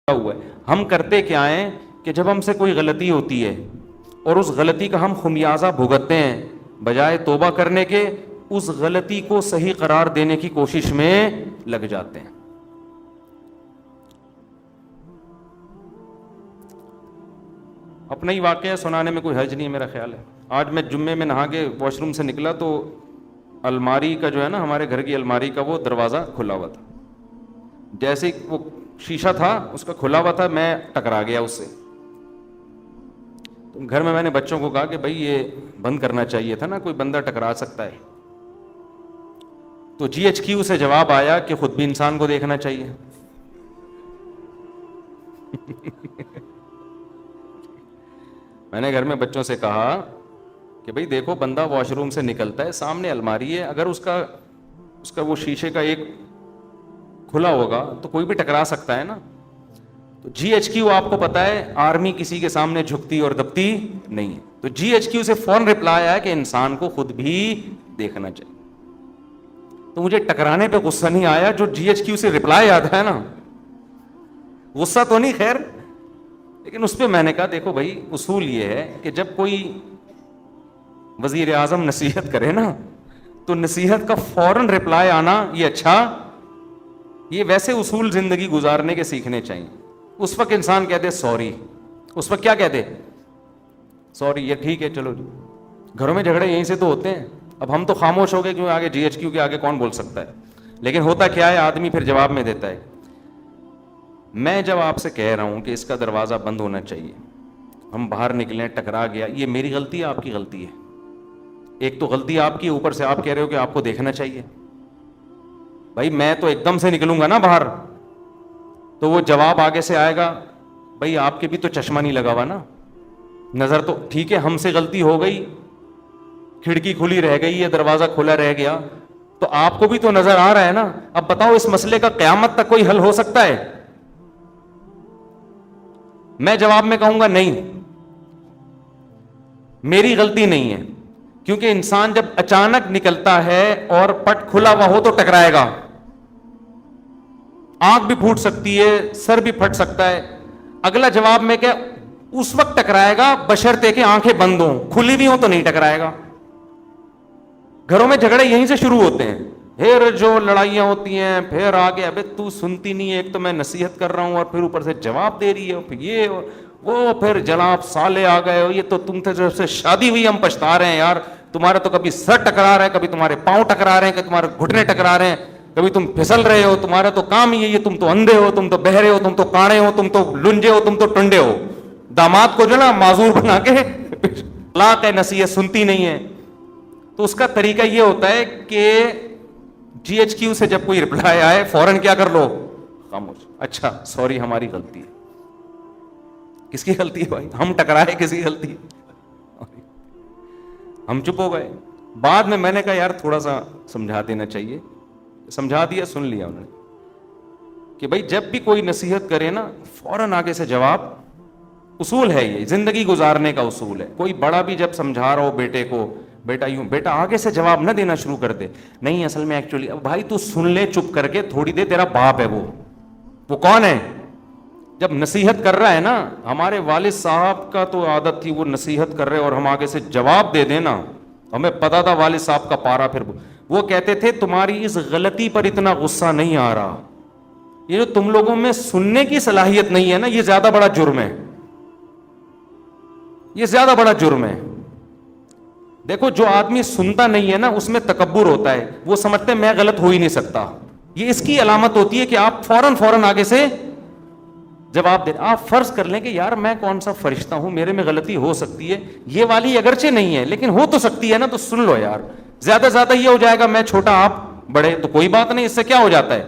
ہوا ہے. ہم کرتے کیا ہیں کہ جب ہم سے کوئی غلطی ہوتی ہے اور اس غلطی کا ہم خمیازہ بھگتتے ہیں، بجائے توبہ کرنے کے اس غلطی کو صحیح قرار دینے کی کوشش میں لگ جاتے ہیں. اپنا ہی واقعہ سنانے میں کوئی حرج نہیں ہے میرا خیال ہے. آج میں جمعے میں نہا کے واش روم سے نکلا تو الماری کا جو ہے نا، ہمارے گھر کی الماری کا وہ دروازہ کھلا ہوا تھا. جیسے وہ شیشہ تھا اس کا کھلا ہوا تھا، میں ٹکرا گیا اس سے. تو گھر میں نے بچوں کو کہا کہ بھائی یہ بند کرنا چاہیے تھا نا، کوئی بندہ ٹکرا سکتا ہے. تو GHQ سے جواب آیا کہ خود بھی انسان کو دیکھنا چاہیے. میں نے گھر میں بچوں سے کہا کہ بھئی دیکھو، بندہ واش روم سے نکلتا ہے، سامنے الماری ہے، اگر اس کا وہ شیشے کا ایک کھلا ہوگا تو کوئی بھی ٹکرا سکتا ہے نا. تو GHQ آپ کو پتا ہے آرمی کسی کے سامنے جھکتی اور دبتی نہیں ہے. تو GHQ سے فوراً رپلائی آیا کہ انسان کو خود بھی دیکھنا چاہیے. تو مجھے ٹکرانے پہ غصہ نہیں آیا، جو GHQ سے رپلائی آتا ہے نا، غصہ تو نہیں خیر، لیکن اس پہ میں نے کہا دیکھو بھائی، اصول یہ ہے کہ جب کوئی وزیر اعظم نصیحت کرے نا تو نصیحت کا فوراً رپلائی آنا یہ اچھا، یہ ویسے اصول زندگی گزارنے کے سیکھنے چاہیے. اس وقت انسان کہتے سوری، اس وقت کیا کہتے سوری، یہ ٹھیک ہے چلو. گھروں میں جھگڑے یہیں سے تو ہوتے ہیں. اب ہم تو خاموش ہو گئے کیوں، آگے GHQ کے آگے کون بول سکتا ہے. لیکن ہوتا کیا ہے، آدمی پھر جواب میں دیتا ہے. میں جب آپ سے کہہ رہا ہوں کہ اس کا دروازہ بند ہونا چاہیے، ہم باہر نکلیں، ٹکرا گیا، یہ میری غلطی ہے آپ کی غلطی ہے؟ ایک تو غلطی آپ کی، اوپر سے آپ کہہ رہے ہو کہ آپ کو دیکھنا چاہیے. بھائی میں تو ایک دم سے نکلوں گا نا باہر، تو وہ جواب آگے سے آئے گا، بھائی آپ کے بھی تو چشمہ نہیں لگا ہوا نا، نظر تو ٹھیک ہے، ہم سے غلطی ہو گئی، کھڑکی کھلی رہ گئی ہے، دروازہ کھلا رہ گیا، تو آپ کو بھی تو نظر آ رہا ہے نا. اب بتاؤ اس مسئلے کا قیامت تک کوئی حل ہو سکتا ہے؟ میں جواب میں کہوں گا نہیں، میری غلطی نہیں ہے، کیونکہ انسان جب اچانک نکلتا ہے اور پٹ کھلا ہوا ہو تو ٹکرائے گا. آنکھ بھی پھوٹ سکتی ہے، سر بھی پھٹ سکتا ہے. اگلا جواب میں کہ اس وقت ٹکرائے گا بشرطے کہ آنکھیں بند ہوں، کھلی ہوئی ہوں تو نہیں ٹکرائے گا. گھروں میں جھگڑے یہیں سے شروع ہوتے ہیں، پھر جو لڑائیاں ہوتی ہیں، پھر آگے ابے تو سنتی نہیں ہے، ایک تو میں نصیحت کر رہا ہوں اور پھر اوپر سے جواب دے رہی ہے، پھر یہ وہ، پھر جناب سالے آ گئے ہو، یہ تو تم سے جب سے شادی ہوئی ہم پچھتا رہے ہیں یار، تمہارا تو کبھی سر ٹکرا رہا ہے، کبھی تمہارے پاؤں ٹکرا رہے ہیں، کبھی تمہارے گھٹنے ٹکرا رہے ہیں، کبھی تم پھسل رہے ہو، تمہارا تو کام ہی ہے، تم تو اندھے ہو، تم تو بہرے ہو، تم تو کاڑے ہو، تم تو لنجے ہو، تم تو ٹنڈے ہو. داماد کو جو نا معذور بنا کے طلاق ہے، نصیحت سنتی نہیں ہے. تو اس کا طریقہ یہ ہوتا ہے کہ GHQ سے جب کوئی رپلائی آئے فوراً کیا کر لو، خاموش. اچھا سوری، ہماری غلطی ہے. کس کی غلطی ہے بھائی؟ ہم ٹکرائے، کسی کی غلطی ہے؟ ہم چپ ہو گئے. بعد میں نے کہا یار تھوڑا سا سمجھا دینا چاہیے، سمجھا دیا، سن لیا انہوں نے کہ بھائی جب بھی کوئی نصیحت کرے نا فوراً آگے سے جواب. اصول ہے یہ، زندگی گزارنے کا اصول ہے. کوئی بڑا بھی جب سمجھا رہا ہو بیٹے کو، بیٹا یوں، بیٹا آگے سے جواب نہ دینا شروع کر دے، نہیں اصل میں ایکچولی، بھائی تو سن لے چپ کر کے تھوڑی دیر، تیرا باپ ہے وہ کون ہے؟ جب نصیحت کر رہا ہے نا، ہمارے والد صاحب کا تو عادت تھی، وہ نصیحت کر رہے اور ہم آگے سے جواب دے دینا، ہمیں پتا تھا والد صاحب کا پارا. پھر وہ کہتے تھے تمہاری اس غلطی پر اتنا غصہ نہیں آ رہا، یہ جو تم لوگوں میں سننے کی صلاحیت نہیں ہے نا، یہ زیادہ بڑا جرم ہے، یہ زیادہ بڑا جرم ہے. دیکھو جو آدمی سنتا نہیں ہے نا اس میں تکبر ہوتا ہے، وہ سمجھتے میں غلط ہو ہی نہیں سکتا. یہ اس کی علامت ہوتی ہے کہ آپ فوراً آگے سے جواب دیں. آپ فرض کر لیں کہ یار میں کون سا فرشتہ ہوں، میرے میں غلطی ہو سکتی ہے، یہ والی اگرچہ نہیں ہے لیکن ہو تو سکتی ہے نا، تو سن لو یار. زیادہ زیادہ یہ ہو جائے گا میں چھوٹا آپ بڑے، تو کوئی بات نہیں، اس سے کیا ہو جاتا ہے.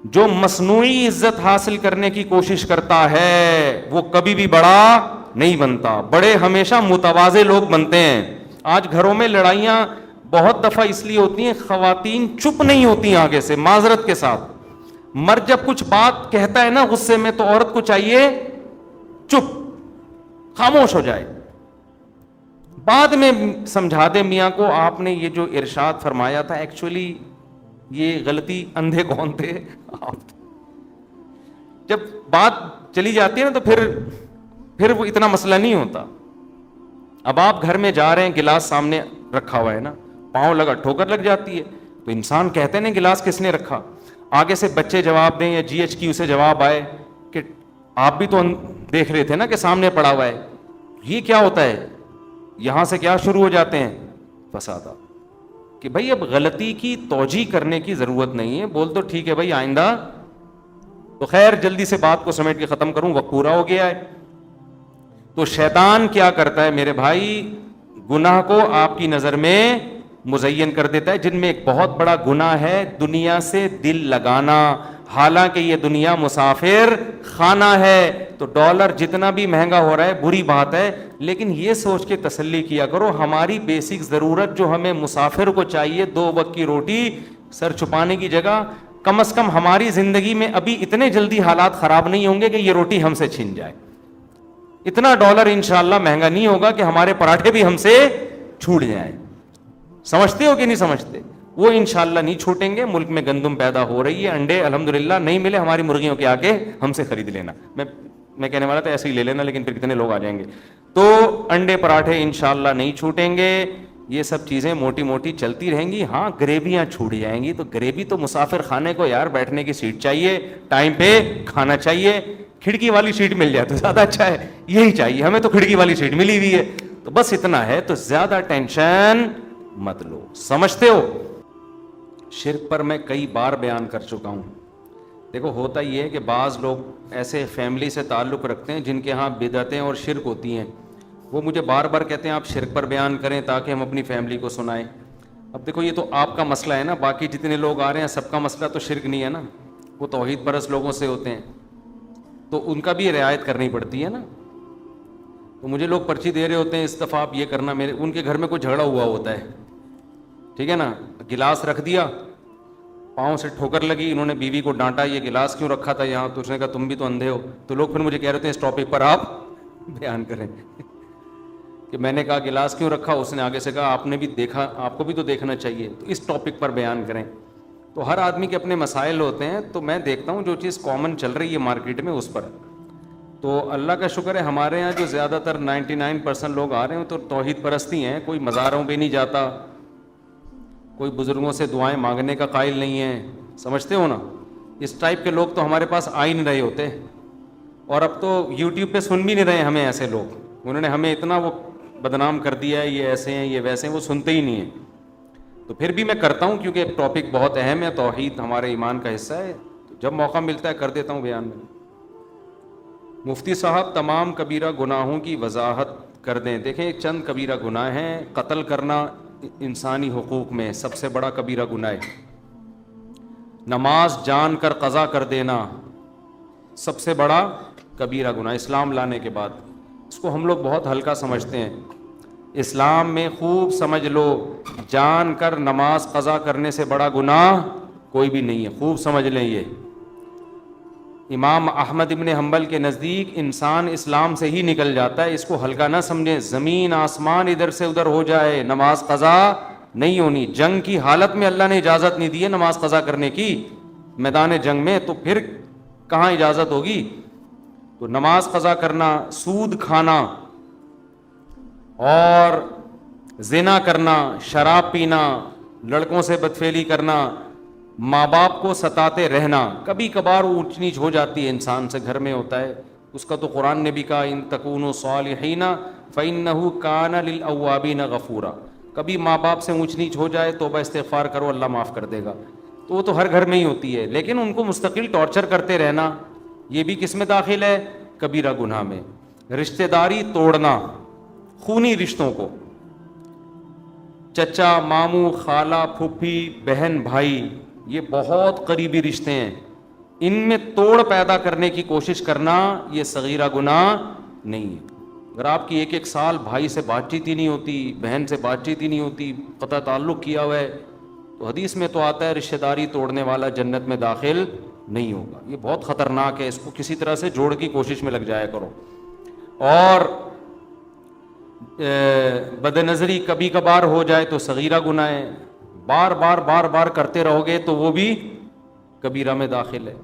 جو مصنوعی عزت حاصل کرنے کی کوشش کرتا ہے وہ کبھی بھی بڑا نہیں بنتا. بڑے ہمیشہ متواضع لوگ بنتے ہیں. آج گھروں میں لڑائیاں بہت دفعہ اس لیے ہوتی ہیں، خواتین چپ نہیں ہوتی آگے سے، معذرت کے ساتھ. مرد جب کچھ بات کہتا ہے نا غصے میں تو عورت کو چاہیے چپ، خاموش ہو جائے. بعد میں سمجھا دے میاں کو آپ نے یہ جو ارشاد فرمایا تھا ایکچولی یہ غلطی اندھے کون تھے آپ. جب بات چلی جاتی ہے نا تو پھر وہ اتنا مسئلہ نہیں ہوتا. اب آپ گھر میں جا رہے ہیں, گلاس سامنے رکھا ہوا ہے نا, پاؤں لگا, ٹھوکر لگ جاتی ہے, تو انسان کہتے ہیں گلاس کس نے رکھا. آگے سے بچے جواب دیں یا جی ایچ کی اسے جواب آئے کہ آپ بھی تو دیکھ رہے تھے نا کہ سامنے پڑا ہوا ہے. یہ کیا ہوتا ہے, یہاں سے کیا شروع ہو جاتے ہیں فسادات, کہ بھائی اب غلطی کی توجیہ کرنے کی ضرورت نہیں ہے, بول تو ٹھیک ہے بھائی آئندہ. تو خیر جلدی سے بات کو سمیٹ کے ختم کروں, وقت پورا ہو گیا ہے. تو شیطان کیا کرتا ہے میرے بھائی, گناہ کو آپ کی نظر میں مزین کر دیتا ہے, جن میں ایک بہت بڑا گناہ ہے دنیا سے دل لگانا. حالانکہ یہ دنیا مسافر خانہ ہے, تو ڈالر جتنا بھی مہنگا ہو رہا ہے بری بات ہے, لیکن یہ سوچ کے تسلی کیا کرو ہماری بیسک ضرورت جو ہمیں مسافر کو چاہیے, 2 وقت کی روٹی, سر چھپانے کی جگہ, کم از کم ہماری زندگی میں ابھی اتنے جلدی حالات خراب نہیں ہوں گے کہ یہ روٹی ہم سے چھن جائے. اتنا ڈالر انشاءاللہ مہنگا نہیں ہوگا کہ ہمارے پراٹھے بھی ہم سے چھوٹ جائیں. سمجھتے ہو کہ نہیں سمجھتے؟ وہ انشاءاللہ نہیں چھوٹیں گے. ملک میں گندم پیدا ہو رہی ہے, انڈے الحمدللہ نہیں ملے ہماری مرغیوں کے, آ کے ہم سے خرید لینا. میں کہنے والا تھا ایسے ہی لے لینا, لیکن پھر کتنے لوگ آ جائیں گے. تو انڈے پراٹھے انشاءاللہ نہیں چھوٹیں گے. یہ سب چیزیں موٹی موٹی چلتی رہیں گی. ہاں گریویاں چھوٹ جائیں گی, تو گریوی تو مسافر خانے کو یار بیٹھنے کی سیٹ چاہیے, ٹائم پہ کھانا چاہیے. کھڑکی والی سیٹ مل جائے تو زیادہ اچھا ہے, یہی چاہیے ہمیں, تو کھڑکی والی سیٹ ملی ہوئی ہے. تو بس اتنا ہے, تو زیادہ ٹینشن مت لو. سمجھتے ہو؟ شرک پر میں کئی بار بیان کر چکا ہوں. دیکھو ہوتا یہ ہے کہ بعض لوگ ایسے فیملی سے تعلق رکھتے ہیں جن کے ہاں بدعتیں اور شرک ہوتی ہیں, وہ مجھے بار بار کہتے ہیں آپ شرک پر بیان کریں تاکہ ہم اپنی فیملی کو سنائیں. اب دیکھو یہ تو آپ کا مسئلہ ہے نا, باقی جتنے لوگ آ رہے ہیں سب کا مسئلہ تو شرک نہیں ہے نا, وہ توحید پرست لوگوں سے ہوتے ہیں, تو ان کا بھی رعایت کرنی پڑتی ہے نا. تو مجھے لوگ پرچی دے رہے ہوتے ہیں اس دفعہ آپ یہ کرنا, میرے ان کے گھر میں کوئی جھگڑا ہوا ہوتا ہے, ٹھیک ہے نا, گلاس رکھ دیا, پاؤں سے ٹھوکر لگی, انہوں نے بیوی کو ڈانٹا یہ گلاس کیوں رکھا تھا یہاں, تو اس نے کہا تم بھی تو اندھے ہو. تو لوگ پھر مجھے کہہ رہے ہیں اس ٹاپک پر آپ بیان کریں کہ میں نے کہا گلاس کیوں رکھا, اس نے آگے سے کہا آپ نے بھی دیکھا, آپ کو بھی تو دیکھنا چاہیے, تو اس ٹاپک پر بیان کریں. تو ہر آدمی کے اپنے مسائل ہوتے ہیں, تو میں دیکھتا ہوں جو چیز کامن چل رہی ہے مارکیٹ میں اس پر. تو اللہ کا شکر ہے ہمارے یہاں جو زیادہ تر 99% لوگ آ رہے ہیں تو توحید پرستی ہیں, کوئی مزاروں پہ نہیں جاتا, کوئی بزرگوں سے دعائیں مانگنے کا قائل نہیں ہے. سمجھتے ہو نا؟ اس ٹائپ کے لوگ تو ہمارے پاس آ ہی نہیں رہے ہوتے, اور اب تو یوٹیوب پہ سن بھی نہیں رہے ہمیں ایسے لوگ. انہوں نے ہمیں اتنا وہ بدنام کر دیا ہے, یہ ایسے ہیں یہ ویسے ہیں, وہ سنتے ہی نہیں ہیں. تو پھر بھی میں کرتا ہوں کیونکہ ٹاپک بہت اہم ہے, توحید ہمارے ایمان کا حصہ ہے, تو جب موقع ملتا ہے کر دیتا ہوں بیان میں. مفتی صاحب تمام کبیرہ گناہوں کی وضاحت کر دیں. دیکھیں چند کبیرہ گناہ ہیں. قتل کرنا انسانی حقوق میں سب سے بڑا کبیرہ گناہ ہے. نماز جان کر قضا کر دینا سب سے بڑا کبیرہ گناہ اسلام لانے کے بعد. اس کو ہم لوگ بہت ہلکا سمجھتے ہیں. اسلام میں خوب سمجھ لو, جان کر نماز قضا کرنے سے بڑا گناہ کوئی بھی نہیں ہے. خوب سمجھ لیں یہ. امام احمد ابن حنبل کے نزدیک انسان اسلام سے ہی نکل جاتا ہے, اس کو ہلکا نہ سمجھیں. زمین آسمان ادھر سے ادھر ہو جائے نماز قضا نہیں ہونی. جنگ کی حالت میں اللہ نے اجازت نہیں دی ہے نماز قضا کرنے کی, میدان جنگ میں, تو پھر کہاں اجازت ہوگی. تو نماز قضا کرنا, سود کھانا اور زنا کرنا, شراب پینا, لڑکوں سے بدفعلی کرنا, ماں باپ کو ستاتے رہنا. کبھی کبھار اونچ نیچ ہو جاتی ہے انسان سے, گھر میں ہوتا ہے, اس کا تو قرآن نے بھی کہا ان تکونوا صالحین فإنہ کان للأوابین غفورا. کبھی ماں باپ سے اونچ نیچ ہو جائے توبہ استغفار کرو, اللہ معاف کر دے گا. تو وہ تو ہر گھر میں ہی ہوتی ہے, لیکن ان کو مستقل ٹارچر کرتے رہنا یہ بھی کس میں داخل ہے؟ کبیرہ گناہ میں. رشتہ داری توڑنا, خونی رشتوں کو, چچا ماموں خالہ پھوپھی بہن بھائی, یہ بہت قریبی رشتے ہیں, ان میں توڑ پیدا کرنے کی کوشش کرنا یہ صغیرہ گناہ نہیں ہے. اگر آپ کی ایک سال بھائی سے بات چیت ہی نہیں ہوتی, بہن سے بات چیت ہی نہیں ہوتی, قطع تعلق کیا ہوا ہے, تو حدیث میں تو آتا ہے رشتہ داری توڑنے والا جنت میں داخل نہیں ہوگا. یہ بہت خطرناک ہے, اس کو کسی طرح سے جوڑ کی کوشش میں لگ جایا کرو. اور بد نظری کبھی کبھار ہو جائے تو صغیرہ گناہ ہے, بار بار کرتے رہو گے تو وہ بھی کبیرہ میں داخل ہے.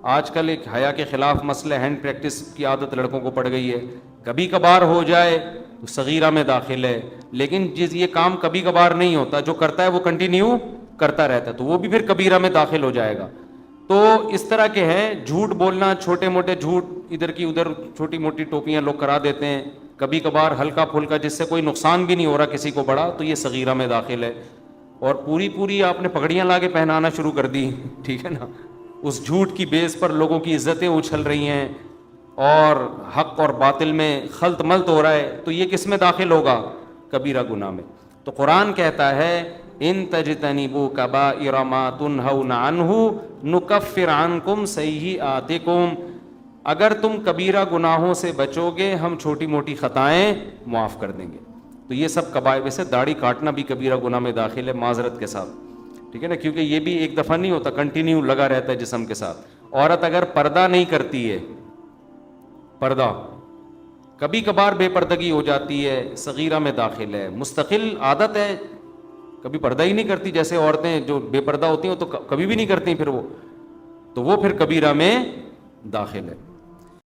آج کل ایک حیا کے خلاف مسئلہ ہینڈ پریکٹس کی عادت لڑکوں کو پڑ گئی ہے. کبھی کبھار ہو جائے تو صغیرہ میں داخل ہے, لیکن یہ کام کبھی کبھار نہیں ہوتا, جو کرتا ہے وہ کنٹینیو کرتا رہتا ہے, تو وہ بھی پھر کبیرہ میں داخل ہو جائے گا. تو اس طرح کے ہیں, جھوٹ بولنا, چھوٹے موٹے جھوٹ ادھر کی ادھر چھوٹی موٹی ٹوپیاں لوگ کرا دیتے ہیں, کبھی کبھار ہلکا پھلکا جس سے کوئی نقصان بھی نہیں ہو رہا کسی کو بڑا, تو یہ صغیرہ میں داخل ہے. اور پوری آپ نے پگڑیاں لا کے پہنانا شروع کر دی, ٹھیک ہے نا, اس جھوٹ کی بیس پر لوگوں کی عزتیں اچھل رہی ہیں اور حق اور باطل میں خلط ملط ہو رہا ہے, تو یہ کس میں داخل ہوگا؟ کبیرہ گناہ میں. تو قرآن کہتا ہے ان تجتنبوا کبائر ما تنہون عنہ نکفر عنکم سیئاتکم, اگر تم کبیرہ گناہوں سے بچو گے ہم چھوٹی موٹی خطائیں معاف کر دیں گے. تو یہ سب کبائر, ویسے داڑھی کاٹنا بھی کبیرہ گناہ میں داخل ہے معذرت کے ساتھ, ٹھیک ہے نا, کیونکہ یہ بھی ایک دفعہ نہیں ہوتا, کنٹینیو لگا رہتا ہے جسم کے ساتھ. عورت اگر پردہ نہیں کرتی ہے, پردہ کبھی کبھار بے پردگی ہو جاتی ہے, صغیرہ میں داخل ہے. مستقل عادت ہے, کبھی پردہ ہی نہیں کرتی, جیسے عورتیں جو بے پردہ ہوتی ہیں وہ تو کبھی بھی نہیں کرتی, پھر وہ تو وہ پھر کبیرہ میں داخل ہے.